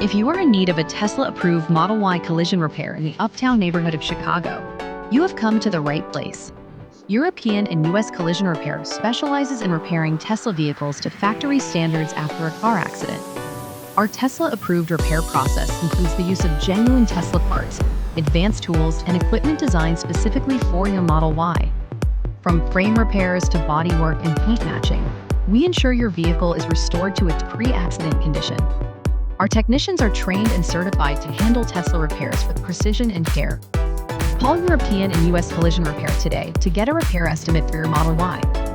If you are in need of a Tesla-approved Model Y collision repair in the Uptown neighborhood of Chicago, you have come to the right place. European and U.S. Collision Repair specializes in repairing Tesla vehicles to factory standards after a car accident. Our Tesla-approved repair process includes the use of genuine Tesla parts, advanced tools, and equipment designed specifically for your Model Y. From frame repairs to bodywork and paint matching, we ensure your vehicle is restored to its pre-accident condition. Our technicians are trained and certified to handle Tesla repairs with precision and care. Call European and U.S. Collision Repair today to get a repair estimate for your Model Y.